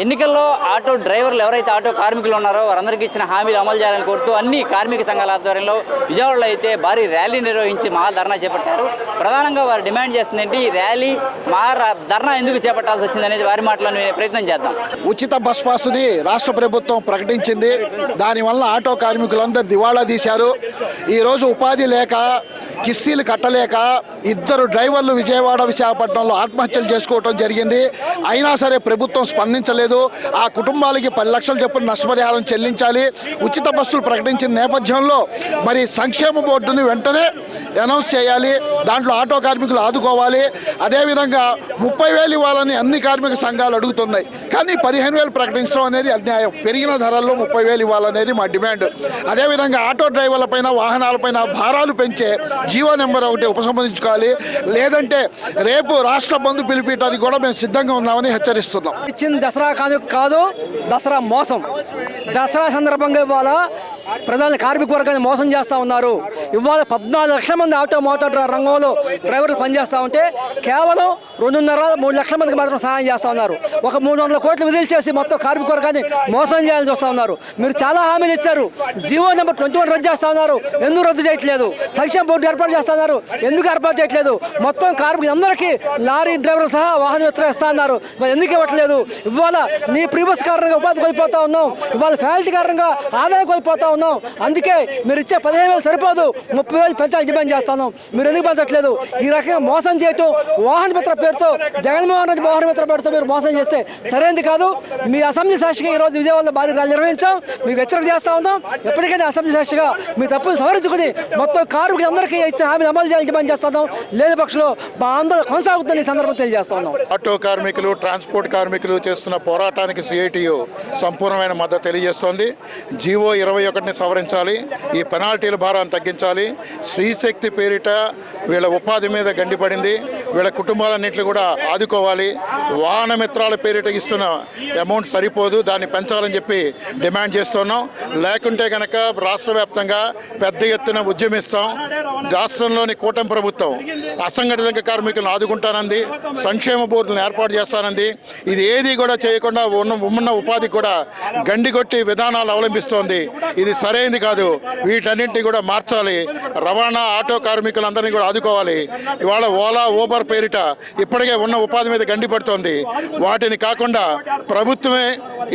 ఎన్నికల్లో ఆటో డ్రైవర్లు ఎవరైతే ఆటో కార్మికులు ఉన్నారో వారందరికీ ఇచ్చిన హామీలు అమలు చేయాలని కోరుతూ అన్ని కార్మిక సంఘాల ఆధ్వర్యంలో విజయవాడలో అయితే భారీ ర్యాలీ నిర్వహించి మహాధర్నా చేపట్టారు. ప్రధానంగా వారు డిమాండ్ చేస్తుందంటే ఈ ర్యాలీ ధర్నా ఎందుకు చేపట్టాల్సి వచ్చింది అనేది వారి మాటలను ప్రయత్నం చేద్దాం. ఉచిత బస్ పాస్ని రాష్ట్ర ప్రభుత్వం ప్రకటించింది. దానివల్ల ఆటో కార్మికులందరూ దివాళా తీశారు. ఈరోజు ఉపాధి లేక కిస్తీలు కట్టలేక ఇద్దరు డ్రైవర్లు విజయవాడ విశాఖపట్నంలో ఆత్మహత్యలు చేసుకోవడం జరిగింది. అయినా సరే ప్రభుత్వం స్పందించలేదు. ఆ కుటుంబాలకి 10 లక్షల చొప్పున నష్టపరిహారం చెల్లించాలి. ఉచిత బస్సులు ప్రకటించిన నేపథ్యంలో మరి సంక్షేమ బోర్డుని వెంటనే అనౌన్స్ చేయాలి. దాంట్లో ఆటో కార్మికులు ఆదుకోవాలి. అదేవిధంగా 30,000 ఇవ్వాలని అన్ని కార్మిక సంఘాలు అడుగుతున్నాయి. కానీ 15,000 ప్రకటించడం అనేది అన్యాయం. పెరిగిన ధరల్లో 30,000 ఇవ్వాలనేది మా డిమాండ్. అదేవిధంగా ఆటో డ్రైవర్లపైన వాహనాలపైన భారాలు పెంచే జీవో నెంబర్ 1 ఉపసంహరించుకోవాలి. లేదంటే రేపు రాష్ట్ర బంధు పిలిపించడానికి కూడా మేము సిద్ధంగా ఉన్నామని హెచ్చరిస్తున్నాం. ఇచ్చిన దసరా కాదు, దసరా మోసం. దసరా సందర్భంగా ఇవాళ ప్రధాన కార్మిక వర్గాన్ని మోసం చేస్తూ ఉన్నారు. ఇవాళ 14 లక్షల మంది మోటార్ రంగంలో డ్రైవర్లు పనిచేస్తూ ఉంటే కేవలం 2.5-3 లక్షల మందికి మాత్రం సహాయం చేస్తూ ఉన్నారు. ఒక 300 కోట్లు విడుదల చేసి మొత్తం కార్మిక వర్గాన్ని మోసం చేయాలని చూస్తూ ఉన్నారు. మీరు చాలా హామీలు ఇచ్చారు. జీవో నెంబర్ 21 రద్దు చేస్తూ ఉన్నారు. ఎందుకు రద్దు చేయట్లేదు? సంక్షేమ బోర్డు ఏర్పాటు చేస్తున్నారు. ఎందుకు ఏర్పాటు చేయట్లేదు? మొత్తం కార్మికులందరికీ లారీ డ్రైవర్లు సహా వాహన మిత్ర ఇస్తా ఉన్నారు. ఎందుకు ఇవ్వట్లేదు? ఇవాళ నీ ప్రీవియస్ కారణంగా ఉపాధి కోల్పోతా ఉన్నాం. ఇవాళ ఫ్యాలిటీ కారణంగా ఆదాయం కోల్పోతా ఉన్నాం. అందుకే మీరు ఇచ్చే 15,000 సరిపోదు, 30,000 పెంచాలని డిమాండ్ చేస్తాను. మీరు ఎందుకు పెంచట్లేదు? ఈ రకంగా మోసం చేయటం వాహన మిత్ర పేరుతో జగన్మోహన్ రెడ్డి వాహన మిత్ర పేరుతో మీరు మోసం చేస్తే సరైనది కాదు. మీ అసెంబ్లీ సాక్షిగా ఈరోజు విజయవాడలో భారీ ర్యాలీ నిర్వహించాం. మీకు హెచ్చరిక చేస్తూ ఉన్నాం. ఎప్పటికైనా అసెంబ్లీ సాక్షిగా మీ తప్పులు సవరించుకుని మొత్తం కార్మికులందరికీ ఇచ్చిన హామీని అమలు చేయాలని డిమాండ్ చేస్తున్నాం. లేని పక్షంలో మా ఆందోళన కొనసాగుతుందని ఈ సందర్భం తెలియజేస్తా ఉన్నాం. ఆటో కార్మికులు, ట్రాన్స్పోర్ట్ కార్మికులు చేస్తున్న పోరాటానికి సిఐటియు సంపూర్ణమైన మద్దతు తెలియజేస్తోంది. జీవో 21ని సవరించాలి. ఈ పెనాల్టీల భారాన్ని తగ్గించాలి. స్త్రీశక్తి పేరిట వీళ్ళ ఉపాధి మీద గండిపడింది. వీళ్ళ కుటుంబాలన్నింటినీ కూడా ఆదుకోవాలి. వాహన మిత్రాల పేరిట ఇస్తున్న అమౌంట్ సరిపోదు, దాన్ని పెంచాలని చెప్పి డిమాండ్ చేస్తున్నాం. లేకుంటే కనుక రాష్ట్ర వ్యాప్తంగా పెద్ద ఎత్తున ఉద్యమిస్తాం. రాష్ట్రంలోని కూటమి ప్రభుత్వం అసంఘటిత కార్మికులను ఆదుకుంటానంది, సంక్షేమ బోర్డులను ఏర్పాటు చేస్తానంది. ఇది ఏది కూడా చేయకుండా ఉన్న ఉపాధి కూడా గండికొట్టి విధానాలు అవలంబిస్తోంది. ఇది సరైనది కాదు. వీటన్నింటినీ కూడా మార్చాలి. రవాణా ఆటో కార్మికులందరినీ కూడా ఆదుకోవాలి. ఇవాళ ఓలా, ఊబర్ పేరిట ఇప్పటికే ఉన్న ఉపాధి మీద గండిపడుతోంది. వాటిని కాకుండా ప్రభుత్వమే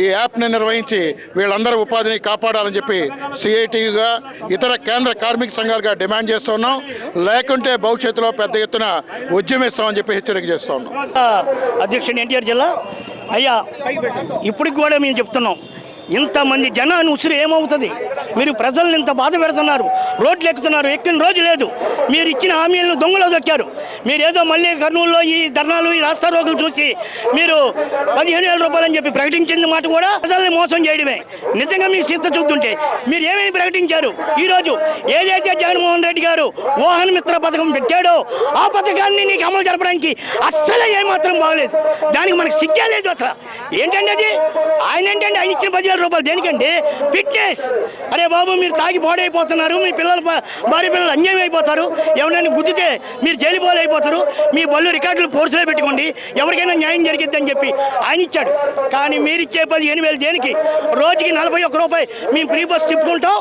ఈ యాప్ని నిర్వహించి వీళ్ళందరూ ఉపాధిని కాపాడాలని చెప్పి సిఐటిగా ఇతర కేంద్ర కార్మిక సంఘాలుగా డిమాండ్ చేస్తున్నాం. లేకుంటే భవిష్యత్తులో పెద్ద ఎత్తున ఉద్యమిస్తామని చెప్పి హెచ్చరిక చేస్తా ఉన్నాం. అధ్యక్షుడు ఎన్టీఆర్ జిల్లా అయ్యా, ఇప్పటికి కూడా మేము చెప్తున్నాం, ఇంతమంది జనాన్ని ఉసిరి ఏమవుతుంది? మీరు ప్రజల్ని ఇంత బాధ పెడుతున్నారు, రోడ్లు ఎక్కుతున్నారు. ఎక్కిన రోజు లేదు. మీరు ఇచ్చిన హామీలను దొంగలో దొక్కారు. మీరు ఏదో మళ్ళీ కర్నూలులో ఈ ధర్నాలు, ఈ రాస్తా రోగులు చూసి మీరు 15,000 రూపాయలని చెప్పి ప్రకటించిన మాట కూడా ప్రజల్ని మోసం చేయడమే. నిజంగా మీ చిత్త చూస్తుంటే మీరు ఏమేమి ప్రకటించారు? ఈరోజు ఏదైతే జగన్మోహన్ రెడ్డి గారు వాహన మిత్ర పథకం పెట్టాడో ఆ పథకాన్ని నీకు అమలు జరపడానికి అస్సలు ఏమాత్రం బాగలేదు. దానికి మనకు సిగ్గే లేదు అసలు. ఏంటండి అది? ఆయన ఏంటండి ఆయన ఇచ్చిన 10,000 రూపాయలు దేనికండి? ఫిట్నెస్. అరే బాబు, మీరు తాగి పాడైపోతున్నారు. మీ పిల్లలు, భార్య పిల్లలు అన్యాయం అయిపోతారు. ఎవరైనా గుద్దితే మీరు జైలు పోలు అయిపోతారు. మీ బళ్ళు రికార్డులు ఫోర్సులో పెట్టుకోండి, ఎవరికైనా న్యాయం జరిగిద్దని చెప్పి ఆయన ఇచ్చాడు. కానీ మీరు ఇచ్చే 15,000 దేనికి? రోజుకి 41 రూపాయి మేము ఫ్రీ బస్ తిప్పుకుంటాం,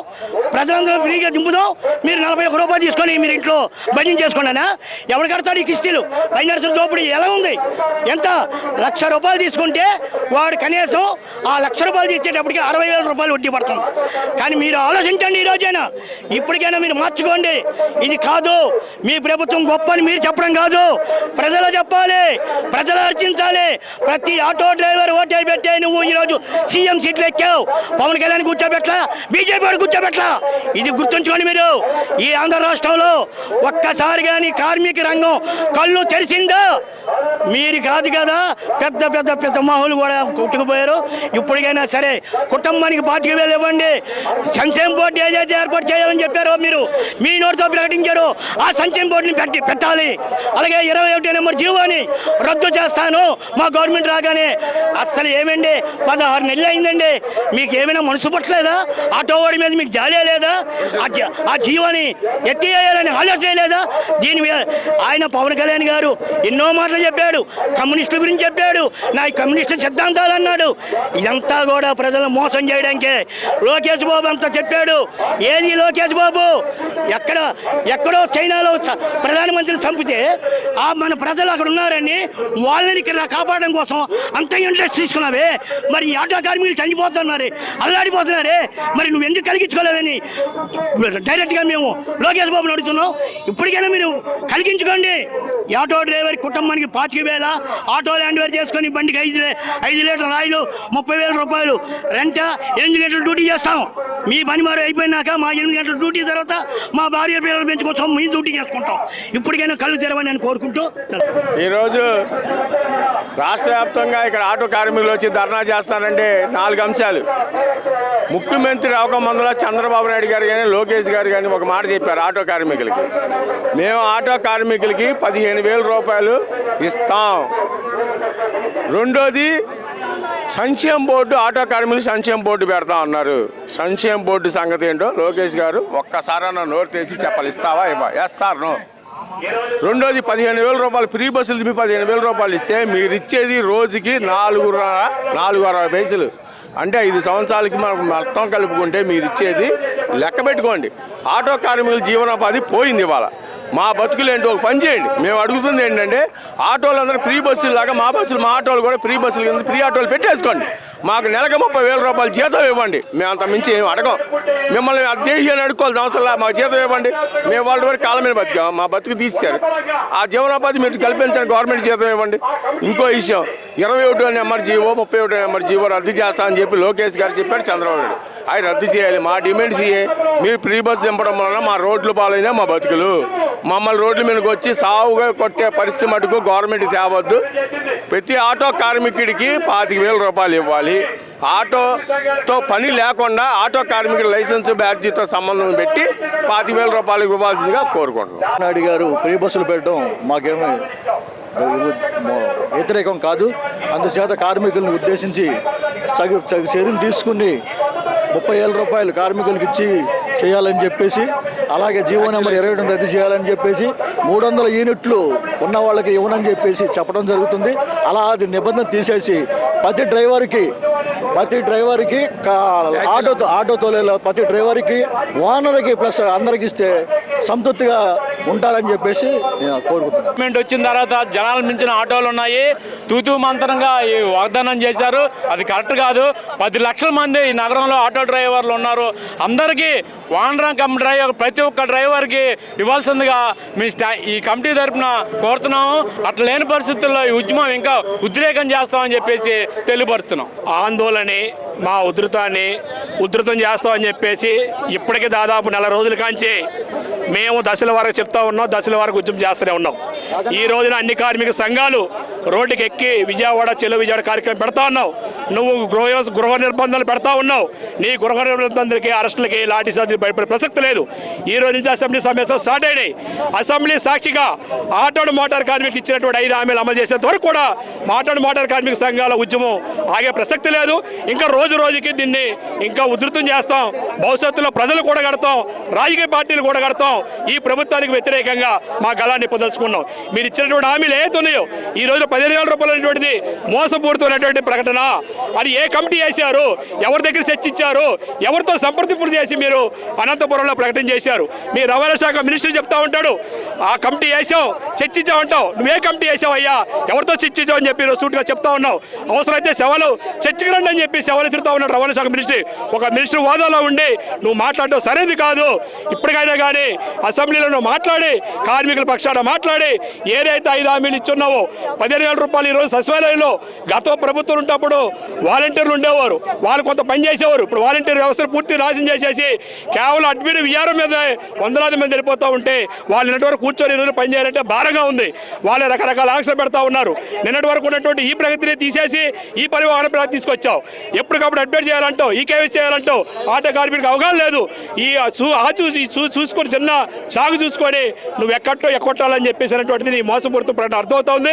ప్రజలందరూ ఫ్రీగా దింపుదాం. మీరు 41 రూపాయలు తీసుకొని మీరు ఇంట్లో భజన చేసుకున్నానా? ఎవరు కడతాడు ఈ కిస్తీలు? ఫైనాన్షియల్ దోపిడీ ఎలా ఉంది? ఎంత? 1,00,000 రూపాయలు తీసుకుంటే వాడు కనీసం ఆ 1,00,000 రూపాయలు తీసేటప్పటికి 60,000 రూపాయలు వడ్డీ పడుతుంది. కానీ మీరు ఆలోచించండి, ఈరోజైనా ఇప్పటికైనా మీరు మార్చుకోండి. ఇది కాదు మీ ప్రభుత్వం గొప్ప అని మీరు చెప్పడం కాదు, ప్రజలు చెప్పాలి, ప్రజలు అర్చించాలి. ప్రతి ఆటో డ్రైవర్ ఓటే పెట్టే నువ్వు ఈరోజు సీఎం సీట్లు ఎక్కావు. పవన్ కళ్యాణ్ కూర్చోబెట్లా, బీజేపీ వాడు కూర్చోబెట్లా. ఇది గుర్తుంచుకోండి. మీరు ఈ ఆంధ్ర రాష్ట్రంలో ఒక్కసారి కానీ కార్మిక రంగం కళ్ళు తెరిచిందా? మీరు కాదు కదా, పెద్ద పెద్ద పెద్ద మాహులు కూడా కొట్టుకుపోయారు. ఇప్పటికైనా సరే కుటుంబానికి 25,000 ఇవ్వండి. సంక్షేమ బోర్డు ఏదైతే ఏర్పాటు చేయాలని చెప్పారో మీరు మీ నోటితో ప్రకటించారో ఆ సంక్షేమ బోర్డుని పెట్టాలి. అలాగే 21 నెంబర్ జీవోని రద్దు చేస్తాను మా గవర్నమెంట్ రాగానే. అస్సలు ఏమండి 16 నెలలు అయిందండి, మీకు ఏమైనా మనసు పట్టలేదా? ఆటో వాడి మీద మీకు జాలే లేదా? ఆ జీవోని ఎత్తివేయాలని ఆలోచన లేదా? దీని మీద ఆయన పవన్ కళ్యాణ్ గారు ఎన్నో మాటలు చెప్పాడు, కమ్యూనిస్టుల గురించి చెప్పాడు, నా కమ్యూనిస్టు సిద్ధాంతాలు అన్నాడు. ఇదంతా కూడా ప్రజలను మోసం చేయడానికే. లోకేష్ బాబు అంతా చెప్పాడు. ఏది లోకేష్ బాబు? ఎక్కడో చైనాలో ప్రధానమంత్రిని చంపితే మన ప్రజలు అక్కడ ఉన్నారని వాళ్ళని ఇక్కడ కాపాడడం కోసం అంత ఇంట్రెస్ట్ తీసుకున్నావే. మరి ఈ ఆటో కార్మికులు చనిపోతున్నారు, అల్లాడిపోతున్నారే, మరి నువ్వు ఎందుకు కలిగించుకోలేదని డైరెక్ట్గా మేము లోకేష్ బాబుని అడుగుతున్నాం. ఇప్పటికైనా మీరు కలిగించుకోండి. ఈ ఆటో డ్రైవర్ కుటుంబానికి 25,000, ఆటో ల్యాండ్ వేర్ చేసుకొని బండికి 5 లీటర్ల ఆయిల్, 30,000 రూపాయలు రెంట, 8 గంటలు డ్యూటీ చేస్తాం. మీ పని మరి అయిపోయినాక మా 8 గంటల డ్యూటీ తర్వాత మా భార్య పిల్లలు పెంచుకొచ్చాం, మేము డ్యూటీ చేసుకుంటాం. ఇప్పటికైనా కళ్ళు తెరవని నేను కోరుకుంటూ ఈరోజు రాష్ట్ర వ్యాప్తంగా ఇక్కడ ఆటో కార్మికులు వచ్చి ధర్నా చేస్తారంటే 4 అంశాలు. ముఖ్యమంత్రి అవకమందులో చంద్రబాబు నాయుడు గారు కానీ లోకేష్ గారు కానీ ఒక మాట చెప్పారు ఆటో కార్మికులకి. మేము ఆటో కార్మికులకి 15,000 రూపాయలు ఇస్తాం. రెండోది సంక్షేమ బోర్డు, ఆటో కార్మికులు సంక్షేమ బోర్డు పెడతా ఉన్నారు. సంక్షేమ బోర్డు సంగతి ఏంటో లోకేష్ గారు ఒక్కసారన్నా నోరు తెసి చెప్పాలి. ఇస్తావా? Yes sir no. రెండోది 15,000 రూపాయలు ఫ్రీ బస్సులు తిప్పి 15,000 రూపాయలు ఇస్తే మీరు ఇచ్చేది రోజుకి 4.60 పైసలు. అంటే 5 సంవత్సరాలకి మనకు మొత్తం కలుపుకుంటే మీరు ఇచ్చేది లెక్క పెట్టుకోండి. ఆటో కార్మికుల జీవనోపాధి పోయింది ఇవాళ. మా బతుకులు ఏంటో ఒక పని చేయండి. మేము అడుగుతుంది ఏంటంటే ఆటోలు అందరూ ఫ్రీ బస్సులు లాగా మా ఆటోలు కూడా ఫ్రీ బస్సులు కింద ఫ్రీ ఆటోలు పెట్టేసుకోండి. మాకు నెలకు 30,000 రూపాయలు జీతం ఇవ్వండి. మేము అంత మించి ఏమి అడగం. మిమ్మల్ని అదేసి అని అడుక్కోవాల్సిన అవసరం లేదు. మాకు జీతం ఇవ్వండి. మేము వాళ్ళ వరకు కాలం మీద బతికాం, మా బతుకు తీశారు. ఆ జీవనోపాధి మీరు కల్పించండి, గవర్నమెంట్ జీతం ఇవ్వండి. ఇంకో విషయం 21 నెంబర్ జీవో 31 నెంబర్ జీవో రద్దు చేస్తామని చెప్పి లోకేష్ గారు చెప్పారు, చంద్రబాబు నాయుడు. అవి రద్దు చేయాలి. మా డిమాండ్స్ ఇవే. మీరు ఫ్రీ బస్సు దింపడం వలన మా రోడ్లు పాలైనా మా బతుకులు. మమ్మల్ని రోడ్ల మీదకి వచ్చి సావుగా కొట్టే పరిస్థితి మటుకు గవర్నమెంట్ తేవద్దు. ప్రతి ఆటో కార్మికుడికి 25,000 రూపాయలు ఇవ్వాలి. ఆటోతో పని లేకుండా ఆటో కార్మికుల లైసెన్స్ బ్యాడ్జీతో సంబంధం పెట్టి 25,000 రూపాయలు ఇవ్వాల్సిందిగా కోరుకుంటున్నాం. నాయుడు గారు ఫ్రీ బస్సులు పెట్టడం మాకేమీ వ్యతిరేకం కాదు. అందుచేత కార్మికులను ఉద్దేశించి చర్యలు తీసుకుని 30,000 రూపాయలు కార్మికులకు ఇచ్చి చేయాలని చెప్పేసి, అలాగే జీవో నెంబర్ 22 రద్దు చేయాలని చెప్పేసి 300 యూనిట్లు ఉన్న వాళ్ళకి ఇవ్వనని చెప్పేసి చెప్పడం జరుగుతుంది. అలా అది నిబంధన తీసేసి ప్రతి డ్రైవర్కి ఆటో తోలేలో ప్రతి డ్రైవర్కి, ఓనర్కి ప్లస్ అందరికి ఇస్తే సంతృప్తిగా ఉంటారని చెప్పేసి నేను కోరుకుంటున్నాను. గవర్నమెంట్ వచ్చిన తర్వాత జనాలు మించిన ఆటోలు ఉన్నాయి. తూతూ మంత్రంగా ఈ వాగ్దానం చేశారు, అది కరెక్ట్ కాదు. 10 లక్షల మంది ఈ నగరంలో ఆటో డ్రైవర్లు ఉన్నారు. అందరికీ ఓనర్ కమ్ డ్రైవర్ ప్రతి ఒక్క డ్రైవర్కి ఇవ్వాల్సిందిగా ఈ కమిటీ తరఫున కోరుతున్నాము. అట్లా లేని పరిస్థితుల్లో ఈ ఉద్యమం ఇంకా ఉద్రేకం చేస్తామని చెప్పేసి తెలియపరుస్తున్నాం. ఆందోళన మా ఉధృతం చేస్తామని చెప్పేసి ఇప్పటికీ దాదాపు 4 రోజుల కాంచి మేము దశల వరకు చెప్తా ఉన్నాం, దశల వరకు ఉద్యమం చేస్తూనే ఉన్నాం. ఈ రోజున అన్ని కార్మిక సంఘాలు రోడ్డుకి ఎక్కి విజయవాడ కార్యక్రమం పెడతా ఉన్నావు. నువ్వు గృహ నిర్బంధాలు పెడతా ఉన్నావు. నీ గృహ నిర్బంధాలకి, అరెస్టులకి, లాఠీ చార్జీలు భయపడే ప్రసక్తి లేదు. ఈ రోజు నుంచి అసెంబ్లీ సమావేశాలు స్టార్ట్ అయినాయి. అసెంబ్లీ సాక్షిగా ఆటో మోటార్ కార్మికులు ఇచ్చినటువంటి 5 హామీలు అమలు చేసేంత వరకు కూడా మోటార్ కార్మిక సంఘాల ఉద్యమం ఆగే ప్రసక్తి లేదు. ఇంకా రోజుకి దీన్ని ఇంకా ఉధృతం చేస్తాం. భవిష్యత్తులో ప్రజలు కూడా కడతాం, రాజకీయ పార్టీలు కూడా కడతాం. ఈ ప్రభుత్వానికి వ్యతిరేకంగా మా గళాన్ని పొదలుచుకున్నాం. మీరు ఇచ్చినటువంటి హామీలు ఏతున్నాయో ఈ రోజు 15,000 రూపాయలు అనేటువంటిది మోసపూరితమైనటువంటి ప్రకటన. అది ఏ కమిటీ వేశారు, ఎవరి దగ్గర చర్చించారు, ఎవరితో సంప్రదింపులు చేసి మీరు అనంతపురంలో ప్రకటన చేశారు? మీ రవాణా శాఖ మినిస్టర్ చెప్తా ఉంటాడు, ఆ కమిటీ వేసాం, చర్చించామంటావు. నువ్వే కమిటీ వేసావు అయ్యా, ఎవరితో చర్చించావు అని చెప్పి సూటుగా చెప్తా ఉన్నావు. అవసరమైతే శవాలు చర్చకి రండి అని చెప్పి శవాలు తిరుగుతూ ఉన్నాడు రవాణా శాఖ మినిస్టర్. ఒక మినిస్టర్ హోదాలో ఉండి నువ్వు మాట్లాడటం సరైనది కాదు. ఇప్పటికైనా కానీ అసెంబ్లీలో నువ్వు మాట్లాడి, కార్మికుల పక్షాన మాట్లాడి, ఏదైతే 5 హామీలు ఇచ్చున్నావో 15,000 రూపాయలు ఈరోజు సచివాలయంలో గత ప్రభుత్వం ఉన్నప్పుడు వాలంటీర్లు ఉండేవారు, వాళ్ళు కొంత పని చేసేవారు. ఇప్పుడు వాలంటీర్ వ్యవస్థను పూర్తి నాశనం చేసేసి కేవలం అడ్మిన్ విఆర్ఓ మీద వందలాది మంది వెళ్ళిపోతూ ఉంటే వాళ్ళు నిన్నటి వరకు కూర్చొని ఈరోజు పని చేయాలంటే భారంగా ఉంది. వాళ్ళే రకరకాల ఆంక్షలు పెడతా ఉన్నారు. నిన్నటి వరకు ఉన్నటువంటి ఈ ప్రగతిని తీసేసి ఈ పరివాహన ప్రగతి తీసుకొచ్చావు. ఎప్పటికప్పుడు అప్డేట్ చేయాలంటావు, ఈ కేవీసీ చేయాలంటావు. ఆటో కార్మికుడికి అవగాహన లేదు. ఈ చూసుకొని చిన్న సాగు చూసుకొని నువ్వు ఎక్కొట్టాలని చెప్పేసినటువంటిది నీ మోసపూరిత ప్రకటన అర్థమవుతుంది.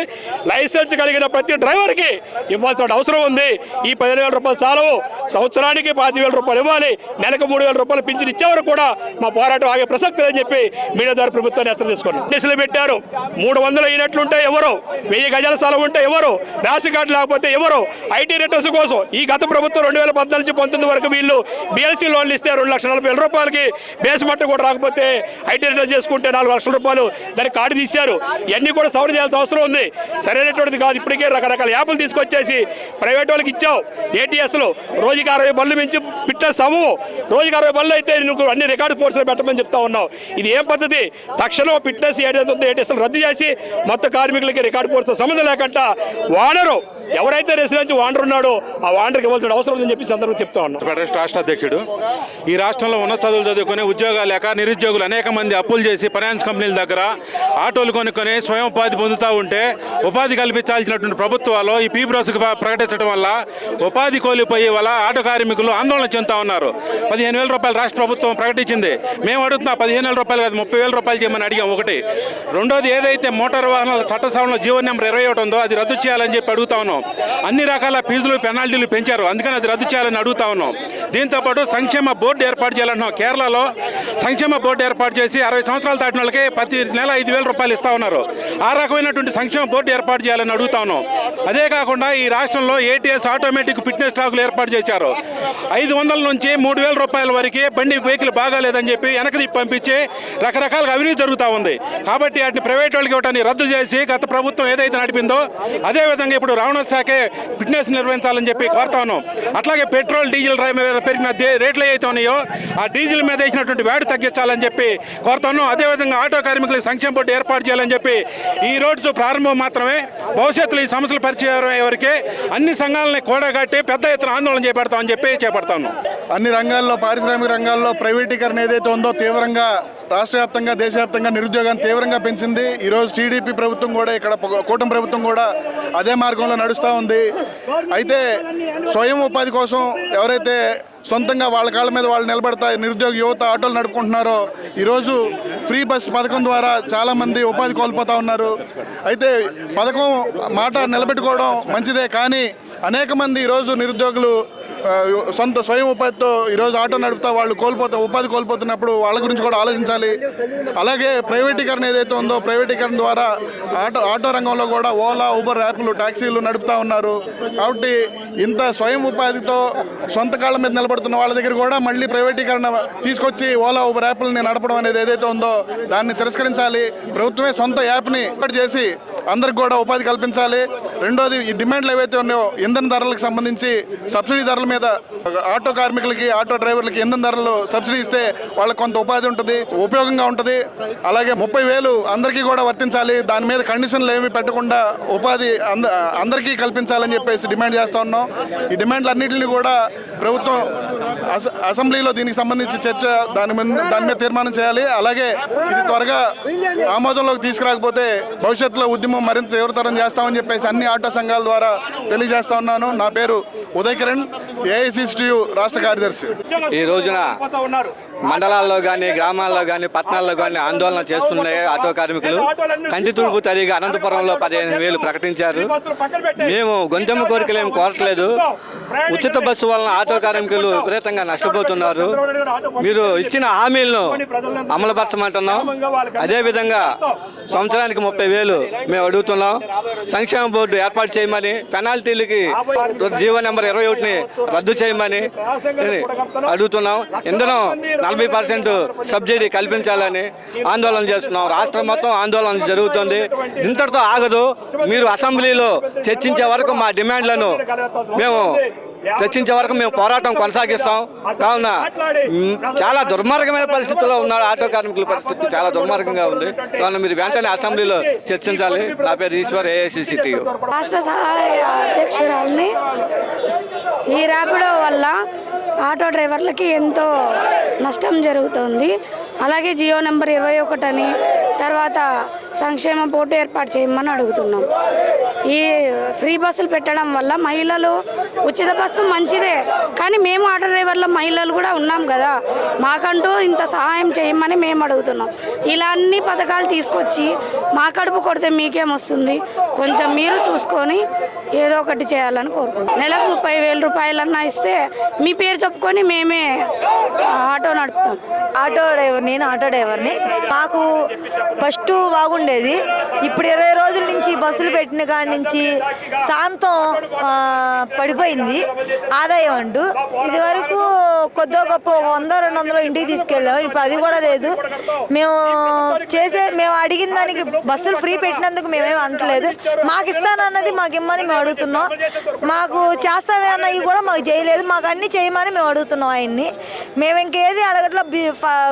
లైసెన్స్ కలిగిన ప్రతి డ్రైవర్కి ఇవ్వాల్సిన అవసరం ఉంది. ఈ 15,000 రూపాయలు చాలవు, సంవత్సరానికి 5,000 రూపాయలు ఇవ్వాలి. నెలకు 3,000 రూపాయలు పింఛన్ ఇచ్చేవారు కూడా మా పోరాటం ఆగే ప్రసక్తి లేదని చెప్పి మీడియా ద్వారా ప్రభుత్వాన్ని హెచ్చరిక తీసుకోండి. కేసులు పెట్టారు. 300 అయినట్లుంటే ఎవరు, 1000 గజాల స్థలం ఉంటే ఎవరు, రేషన్ కార్డు లేకపోతే ఎవరు, ఐటీ రిటర్న్స్ కోసం ఈ గత ప్రభుత్వం 2014 నుంచి 19 వరకు వీళ్ళు బిఎల్సీ లోన్లు ఇస్తే 2,40,000 రూపాయలకి బేస్ మట్టు కూడా రాకపోతే ఐటీ రిటర్న్ చేసుకుంటే 4 లక్షల రూపాయలు దానికి కార్డు తీశారు. ఇవన్నీ కూడా సవరణ చేయాల్సిన అవసరం ఉంది. సరైనటువంటిది కాదు. ఇప్పటికే రకరకాల యాప్లు తీసుకొచ్చేసి ప్రైవేట్ వాళ్ళకి ఇచ్చావు. ఏటీఎస్లో రోజుకి 60 బండ్లు మించి ఫిట్నెస్ అవ్వవు. రోజుకి 60 బండ్లు అయితే నువ్వు అన్ని రికార్డు పోర్సులు పెట్టమని చెప్తా ఉన్నావు. ఇది ఏం పద్ధతి? తక్షణం ఫిట్నెస్ ఏదైతే ఉందో ఏటీఎస్లు రద్దు చేసి మొత్తం కార్మికులకి రికార్డు పోర్సుతో సంబంధం లేకుండా వానరు ఎవరైతే రెసిడెన్సీ వాండర్ ఉన్నాడో ఆ వాండర్కి ఇవ్వాల్సిన అవసరం ఉందని చెప్పి సందర్భంగా చెప్తా ఉన్నాం. ఫెడరేషన్ రాష్ట్ర అధ్యక్షుడు. ఈ రాష్ట్రంలో ఉన్నత చదువులు చదువుకునే ఉద్యోగాలు లేక నిరుద్యోగులు అనేక మంది అప్పులు చేసి ఫైనాన్స్ కంపెనీల దగ్గర ఆటోలు కొనుక్కొని స్వయం ఉపాధి పొందుతూ ఉంటే ఉపాధి కల్పించాల్సినటువంటి ప్రభుత్వాలు ఈ పీబ్రోస్కి ప్రకటించడం వల్ల ఉపాధి కోల్పోయి వల్ల ఆటో కార్మికులు ఆందోళన చెందుతా ఉన్నారు. 15,000 రూపాయలు రాష్ట్ర ప్రభుత్వం ప్రకటించింది. మేము అడుగుతున్నా 15,000 రూపాయలు కాదు 30,000 రూపాయలు చేయమని అడిగాం. ఒకటి. రెండోది ఏదైతే మోటార్ వాహనాల చట్ట సవరణలో జీవో నెంబర్ 21 ఉందో అది రద్దు చేయాలని చెప్పి అడుగుతా ఉన్నాం. అన్ని రకాల ఫీజులు పెనాల్టీలు పెంచారు, అందుకని అది రద్దు చేయాలని అడుగుతా ఉన్నాం. దీంతోపాటు సంక్షేమ బోర్డు ఏర్పాటు చేయాలంటున్నాం. కేరళలో సంక్షేమ బోర్డు ఏర్పాటు చేసి 60 సంవత్సరాలు దాటిన వాళ్ళకి ప్రతి నెల 5,000 రూపాయలు ఇస్తా ఉన్నారు. ఆ రకమైనటువంటి సంక్షేమ బోర్డు ఏర్పాటు చేయాలని అడుగుతా ఉన్నాం. అదే కాకుండా ఈ రాష్ట్రంలో ఏటీఎస్ ఆటోమేటిక్ ఫిట్నెస్ స్టాకులు ఏర్పాటు చేశారు. 500 నుంచి 3,000 రూపాయల వరకు బండి వెహికల్ బాగాలేదని చెప్పి వెనక్కి పంపించి రకరకాలుగా అవినీతి జరుగుతూ ఉంది. కాబట్టి వాటిని ప్రైవేట్ వాళ్ళకి ఇవ్వటాన్ని రద్దు చేసి గత ప్రభుత్వం ఏదైతే నడిపిందో అదేవిధంగా ఇప్పుడు రవాణా శాఖే ఫిట్నెస్ నిర్వహించాలని చెప్పి కోరుతా ఉన్నాం. అట్లాగే పెట్రోల్ డీజిల్ మీద పెరిగిన రేట్లు ఏవైతే ఉన్నాయో ఆ డీజిల్ మీద వేసినటువంటి వ్యాట్ తగ్గించాలని చెప్పి కోరుతా ఉన్నాం. అదేవిధంగా ఆటో కార్మికులకు సంక్షేమ బోర్డు ఏర్పాటు చేయాలని చెప్పి ఈ రోజు ప్రారంభం మాత్రమే, భవిష్యత్తులో ఈ సమస్యలు పరిచయం అయ్యే వరకే అన్ని సంఘాలని కూడగట్టి పెద్ద ఎత్తున ఆందోళన చేపడతామని చెప్పి చేపడతా ఉన్నాం. అన్ని రంగాల్లో పారిశ్రామిక రంగాల్లో ప్రైవేటీకరణ ఏదైతే ఉందో తీవ్రంగా రాష్ట్ర వ్యాప్తంగా దేశవ్యాప్తంగా నిరుద్యోగాన్ని తీవ్రంగా పెంచింది. ఈరోజు టీడీపీ ప్రభుత్వం కూడా ఇక్కడ కూటమి ప్రభుత్వం కూడా అదే మార్గంలో నడుస్తూ ఉంది. అయితే స్వయం ఉపాధి కోసం ఎవరైతే సొంతంగా వాళ్ళ కాళ్ళ మీద వాళ్ళు నిలబడతా నిరుద్యోగ యువత ఆటోలు నడుపుకుంటున్నారో ఈరోజు ఫ్రీ బస్ పథకం ద్వారా చాలామంది ఉపాధి కోల్పోతూ ఉన్నారు. అయితే పథకం మాట నిలబెట్టుకోవడం మంచిదే, కానీ అనేక మంది ఈరోజు నిరుద్యోగులు సొంత స్వయం ఉపాధితో ఈరోజు ఆటో నడుపుతా వాళ్ళు ఉపాధి కోల్పోతున్నప్పుడు వాళ్ళ గురించి కూడా ఆలోచించాలి. అలాగే ప్రైవేటీకరణ ఏదైతే ఉందో ప్రైవేటీకరణ ద్వారా ఆటో రంగంలో కూడా ఓలా, ఊబర్ యాప్లు, ట్యాక్సీలు నడుపుతూ ఉన్నారు. కాబట్టి ఇంత స్వయం ఉపాధితో సొంత కాళ్ళ మీద నిలబడుతున్న వాళ్ళ దగ్గర కూడా మళ్ళీ ప్రైవేటీకరణ తీసుకొచ్చి ఓలా, ఊబర్ యాప్లని నడపడం అనేది ఏదైతే ఉందో దాన్ని తిరస్కరించాలి. ప్రభుత్వమే సొంత యాప్ని ఏర్పాటు చేసి అందరికి కూడా ఉపాధి కల్పించాలి. రెండోది ఈ డిమాండ్లు ఏవైతే ఉన్నాయో ఇంధన ధరలకు సంబంధించి సబ్సిడీ ధరల మీద ఆటో కార్మికులకి, ఆటో డ్రైవర్లకి ఇంధన ధరలు సబ్సిడీ ఇస్తే వాళ్ళకి కొంత ఉపాధి ఉంటుంది, ఉపయోగంగా ఉంటుంది. అలాగే 30,000 అందరికీ కూడా వర్తించాలి. దాని మీద కండిషన్లు ఏమీ పెట్టకుండా ఉపాధి అందరికీ కల్పించాలని చెప్పేసి డిమాండ్ చేస్తూ ఉన్నాం. ఈ డిమాండ్లన్నింటినీ కూడా ప్రభుత్వం అసెంబ్లీలో దీనికి సంబంధించి చర్చ దాని మీద తీర్మానం చేయాలి. అలాగే ఇది త్వరగా ఆమోదంలోకి తీసుకురాకపోతే భవిష్యత్తులో ఉద్యమం మరింత తీవ్రతరం చేస్తామని చెప్పేసి అన్ని ఆటో సంఘాల ద్వారా తెలియజేస్తా ఉన్నాను. నా పేరు ఉదయ్ కిరణ్, ఏఐసిటియు రాష్ట్ర కార్యదర్శి. ఈ రోజున మండలాల్లో కానీ, గ్రామాల్లో కానీ, పట్టణాల్లో కానీ ఆందోళన చేస్తున్నాయి ఆటో కార్మికులు. కంటి తుడుపు తరిగా అనంతపురంలో 15,000 ప్రకటించారు. మేము గొంతెమ్మ కోరికలు ఏమి కోరట్లేదు. ఉచిత బస్సు వలన ఆటో కార్మికులు విపరీతంగా నష్టపోతున్నారు. మీరు ఇచ్చిన హామీలను అమలుపరచమంటున్నాం. అదేవిధంగా సంవత్సరానికి 30,000 మేము అడుగుతున్నాం. సంక్షేమ బోర్డు ఏర్పాటు చేయమని, పెనాల్టీలకి జీవో నెంబర్ 21ని రద్దు చేయమని అడుగుతున్నాం. ఇంధనం 40% సబ్సిడీ కల్పించాలని ఆందోళన చేస్తున్నాం. రాష్ట్రం మొత్తం ఆందోళన జరుగుతుంది. ఇంతటితో ఆగదు. మీరు అసెంబ్లీలో చర్చించే వరకు మా డిమాండ్లను మేము చర్చించే వరకు మేము పోరాటం కొనసాగిస్తాం. కావున చాలా దుర్మార్గమైన పరిస్థితుల్లో ఉన్నారు ఆటో కార్మికుల పరిస్థితి చాలా దుర్మార్గంగా ఉంది. కావున మీరు వెంటనే అసెంబ్లీలో చర్చించాలి. నా పేరు ఈశ్వర్, ఏఐసిసిటియు రాష్ట్ర సహాయ అధ్యక్షురాలని. ఈ ర్యాపిడో వల్ల ఆటో డ్రైవర్లకి ఎంతో నష్టం జరుగుతుంది. అలాగే జియో నెంబర్ 21 అని తర్వాత సంక్షేమ పోర్టు ఏర్పాటు చేయమని అడుగుతున్నాం. ఈ ఫ్రీ బస్సులు పెట్టడం వల్ల మహిళలు ఉచిత బస్సు మంచిదే, కానీ మేము ఆటో డ్రైవర్ల మహిళలు కూడా ఉన్నాం కదా, మాకంటూ ఇంత సహాయం చేయమని మేము అడుగుతున్నాం. ఇలా అన్ని పథకాలు తీసుకొచ్చి మా కడుపు కొడితే మీకేమొస్తుంది, కొంచెం మీరు చూసుకొని ఏదో ఒకటి చేయాలని కోరుకుంటున్నాం. నెలకు 30,000 రూపాయలన్నా ఇస్తే మీ పేరు చెప్పుకొని మేమే ఆటో నడుపుతాం. నేను ఆటో డ్రైవర్ని. మాకు ఫస్ట్ బాగుండేది, ఇప్పుడు 20 రోజుల నుంచి బస్సులు పెట్టిన కాడి నుంచి శాంతం పడిపోయింది ఆదాయం అంటూ. ఇది వరకు కొద్దిగా గొప్ప 100-200 ఇంటికి తీసుకెళ్ళాము, ఇప్పుడు అది కూడా లేదు. మేము అడిగిన దానికి బస్సులు ఫ్రీ పెట్టినందుకు మేమేమి అనట్లేదు. మాకు ఇస్తానన్నది మాకు ఇమ్మని మేము అడుగుతున్నాం. మాకు చేస్తానన్నవి కూడా మాకు చేయలేదు, మాకు అన్నీ చేయమని మేము అడుగుతున్నాం ఆయన్ని. మేము ఇంకేది అడగట్లా.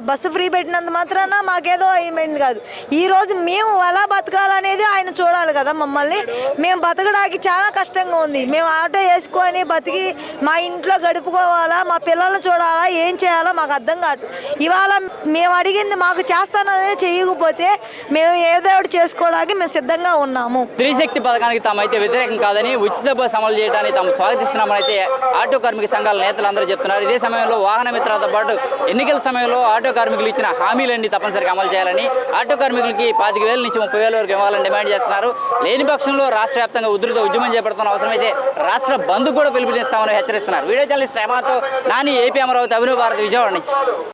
బస్సు ఫ్రీ పెట్టినంత మాత్రాన మాకేదో అయిపోయింది కాదు. ఈరోజు మేము ఎలా బతకాలనేది ఆయన చూడాలి కదా మమ్మల్ని. మేము బతకడానికి చాలా కష్టంగా ఉంది. మేము ఆటో వేసుకొని బతికి మా ఇంట్లో గడుపుకోవాలా, మా పిల్లలు చూడాలా, ఏం చేయాలో మాకు అర్థం కాదు. ఇవాళ మేము అడిగింది మాకు చేస్తానని చేయకపోతే మేము ఏదో ఒకటి చేసుకోవడానికి మేము సిద్ధంగా ఉన్నాము. స్త్రీశక్తి పథకానికి తామైతే వ్యతిరేకం కాదని, ఉచిత బస్సు అమలు చేయడానికి తాము స్వాగతిస్తున్నామని అయితే ఆటో కార్మిక సంఘాల నేతలు అందరూ చెప్తున్నారు. ఇదే సమయంలో వాహన మిత్రతో పాటు ఎన్నికల సమయంలో ఆటో కార్మికులు ఇచ్చిన హామీలన్నీ తప్పనిసరిగా అమలు చేయాలని, ఆటో కార్మికులకి 25,000 నుంచి 30,000 వరకు ఇవ్వాలని డిమాండ్ చేస్తున్నారు. లేని పక్షంలో రాష్ట్ర వ్యాప్తంగా ఉధృత ఉద్యమం చేపడుతున్న అవసరమైతే రాష్ట్ర బంద్ కూడా పిలుపునిస్తామని హెచ్చరిస్తున్నారు. వీడియో జర్నలిస్ట్ రేమాతో నాని, ఏపీ అమరావతి, అభినవ్ భారత్, విజయవాడ నుంచి.